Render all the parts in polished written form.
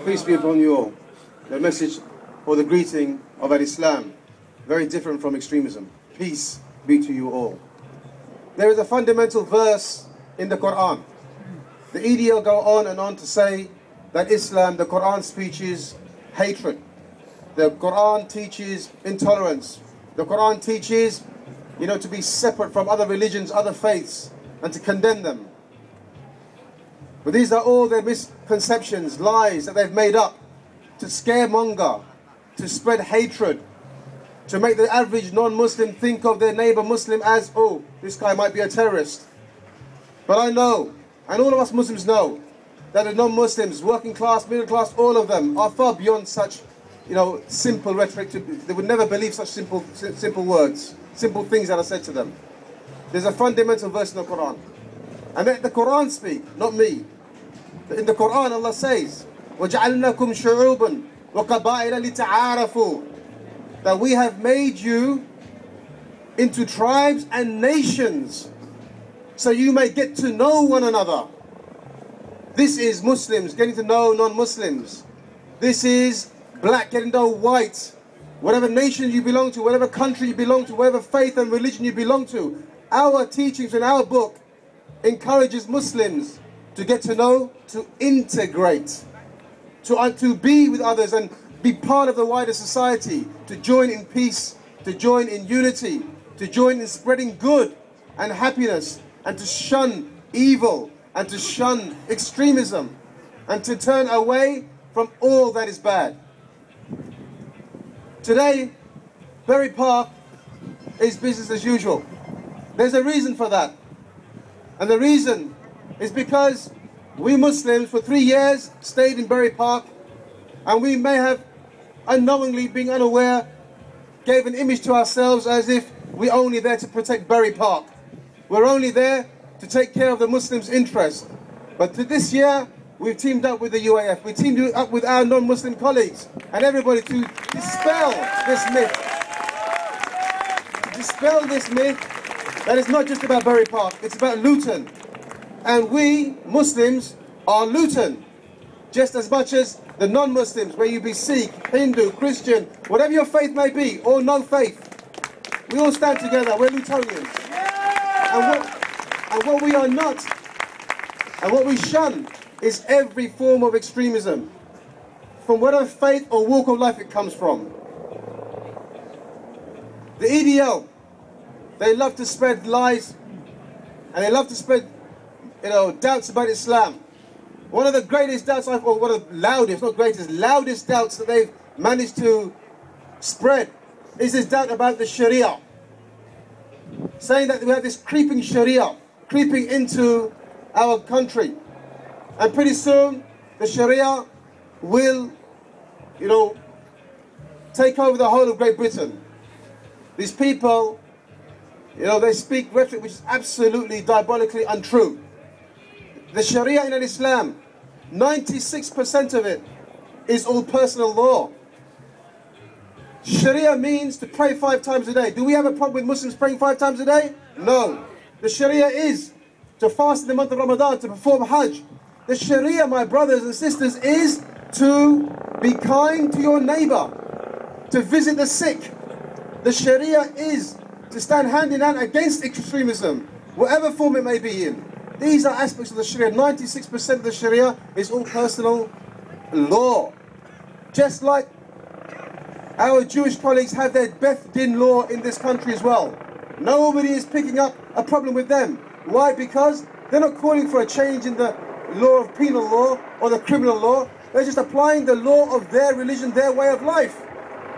Peace be upon you all. The message or the greeting of Islam, very different from extremism. Peace be to you all. There is a fundamental verse in the Quran. The EDL go on and on to say that Islam, the Quran teaches hatred. The Quran teaches intolerance. The Quran teaches, to be separate from other religions, other faiths, and to condemn them. But these are all their misconceptions, lies that they've made up to scaremonger, to spread hatred, to make the average non-Muslim think of their neighbor Muslim as, oh, this guy might be a terrorist. But I know, and all of us Muslims know, that the non-Muslims, working class, middle class, all of them are far beyond such, simple rhetoric. They would never believe such simple words, simple things that are said to them. There's a fundamental verse in the Quran. And let the Quran speak, not me. In the Quran, Allah says, وَجَعَلْنَاكُمْ شُعُوبًا وَقَبَائِلَ لِتَعَارَفُوا, that we have made you into tribes and nations so you may get to know one another. This is Muslims getting to know non-Muslims. This is black getting to know white. Whatever nation you belong to, whatever country you belong to, whatever faith and religion you belong to, our teachings in our book encourages Muslims to get to know, to integrate, to be with others and be part of the wider society, to join in peace, to join in unity, to join in spreading good and happiness, and to shun evil, and to shun extremism, and to turn away from all that is bad. Today, Bury Park is business as usual. There's a reason for that. And the reason is because we Muslims for 3 years stayed in Bury Park, and we may have unknowingly, being unaware, gave an image to ourselves as if we're only there to protect Bury Park. We're only there to take care of the Muslims' interest. But this year, we've teamed up with the UAF, we teamed up with our non-Muslim colleagues and everybody to dispel this myth. Dispel this myth that it's not just about Bury Park, it's about Luton. And we, Muslims, are Luton, just as much as the non-Muslims, whether you be Sikh, Hindu, Christian, whatever your faith may be, or no faith. We all stand together, we're Lutonians. And what we are not, and what we shun, is every form of extremism, from whatever faith or walk of life it comes from. The EDL, they love to spread lies, and they love to spread, doubts about Islam. One of the greatest doubts, or one of the loudest, not greatest, loudest doubts that they've managed to spread is this doubt about the Sharia. Saying that we have this creeping Sharia, creeping into our country. And pretty soon, the Sharia will, take over the whole of Great Britain. These people, they speak rhetoric which is absolutely diabolically untrue. The Sharia in Islam, 96% of it is all personal law. Sharia means to pray 5 times a day. Do we have a problem with Muslims praying 5 times a day? No. The Sharia is to fast in the month of Ramadan, to perform Hajj. The Sharia, my brothers and sisters, is to be kind to your neighbor, to visit the sick. The Sharia is to stand hand in hand against extremism, whatever form it may be in. These are aspects of the Sharia. 96% of the Sharia is all personal law. Just like our Jewish colleagues have their Beth Din law in this country as well. Nobody is picking up a problem with them. Why? Because they're not calling for a change in the law of penal law or the criminal law. They're just applying the law of their religion, their way of life.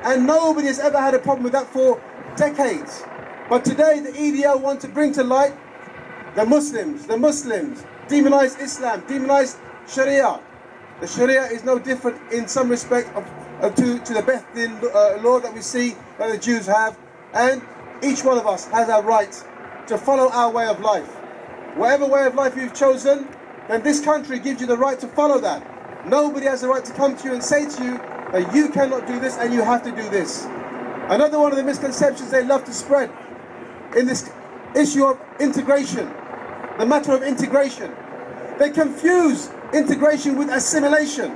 And nobody has ever had a problem with that for decades. But today the EDL want to bring to light the Muslims, demonize Islam, demonize Sharia. The Sharia is no different in some respect to the Beth Din law that we see that the Jews have. And each one of us has our right to follow our way of life. Whatever way of life you've chosen, then this country gives you the right to follow that. Nobody has the right to come to you and say to you that you cannot do this and you have to do this. Another one of the misconceptions they love to spread in this issue of integration, the matter of integration. They confuse integration with assimilation.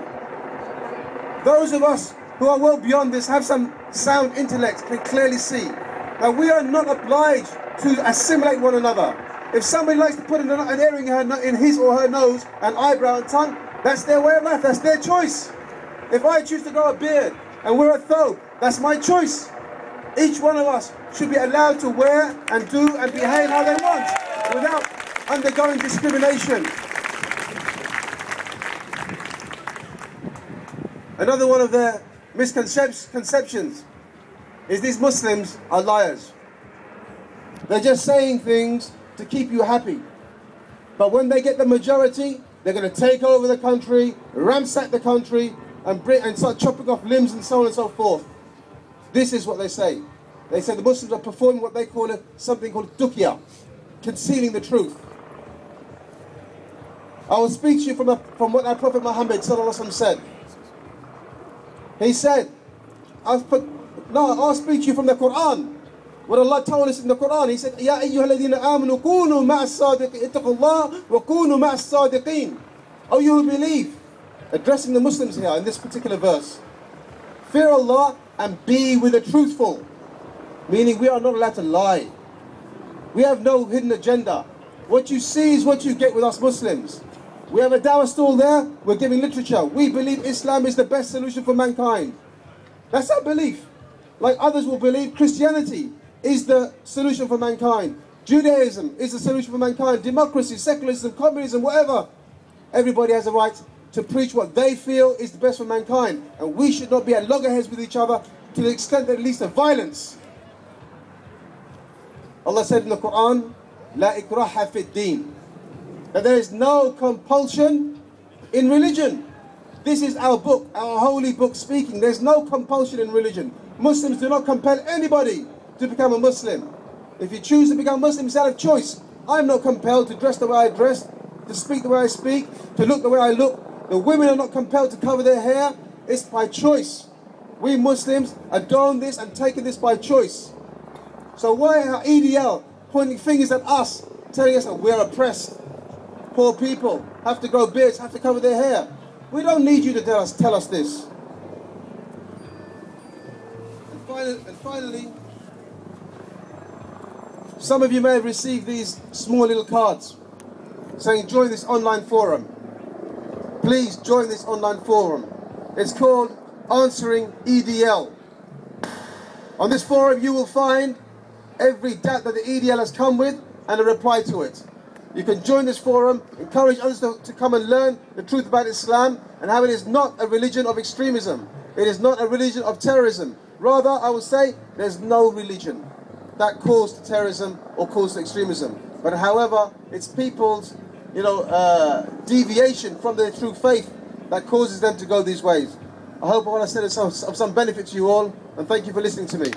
Those of us who are well beyond this, have some sound intellect, can clearly see that we are not obliged to assimilate one another. If somebody likes to put an earring in his or her nose, an eyebrow and tongue, that's their way of life, that's their choice. If I choose to grow a beard and wear a thobe, that's my choice. Each one of us should be allowed to wear and do and behave how they want without undergoing discrimination. Another one of their misconceptions is these Muslims are liars. They're just saying things to keep you happy. But when they get the majority, they're going to take over the country, ransack the country, and start chopping off limbs and so on and so forth. This is what they say. They say the Muslims are performing what they call something called duqya, concealing the truth. I will speak to you from what our Prophet Muhammad ﷺ said. He said, I'll speak to you from the Quran. What Allah told us in the Quran, He said, Ya ayyuhalladhina amanu kunu ma'as sadiqin, ittaqullah wa kunu ma'as sadiqin. Oh, you who believe, addressing the Muslims here in this particular verse. Fear Allah and be with the truthful. Meaning we are not allowed to lie. We have no hidden agenda. What you see is what you get with us Muslims. We have a dawah stall there, we're giving literature. We believe Islam is the best solution for mankind. That's our belief. Like others will believe Christianity is the solution for mankind. Judaism is the solution for mankind. Democracy, secularism, communism, whatever. Everybody has a right to preach what they feel is the best for mankind. And we should not be at loggerheads with each other to the extent that it leads to violence. Allah said in the Quran, La ikraha fi din, that there is no compulsion in religion. This is our book, our holy book speaking. There's no compulsion in religion. Muslims do not compel anybody to become a Muslim. If you choose to become Muslim, it's out of choice. I'm not compelled to dress the way I dress, to speak the way I speak, to look the way I look. The women are not compelled to cover their hair. It's by choice. We Muslims are doing this and taking this by choice. So why are EDL pointing fingers at us, telling us that we're oppressed? Poor people have to grow beards, have to cover their hair. We don't need you to tell us this. And finally, some of you may have received these small little cards saying join this online forum. Please join this online forum. It's called Answering EDL. On this forum you will find every doubt that the EDL has come with and a reply to it. You can join this forum, encourage others to come and learn the truth about Islam and how it is not a religion of extremism. It is not a religion of terrorism. Rather, I would say there's no religion that calls to terrorism or calls to extremism. But however, it's people's deviation from their true faith that causes them to go these ways. I hope what I said is of some benefit to you all, and thank you for listening to me.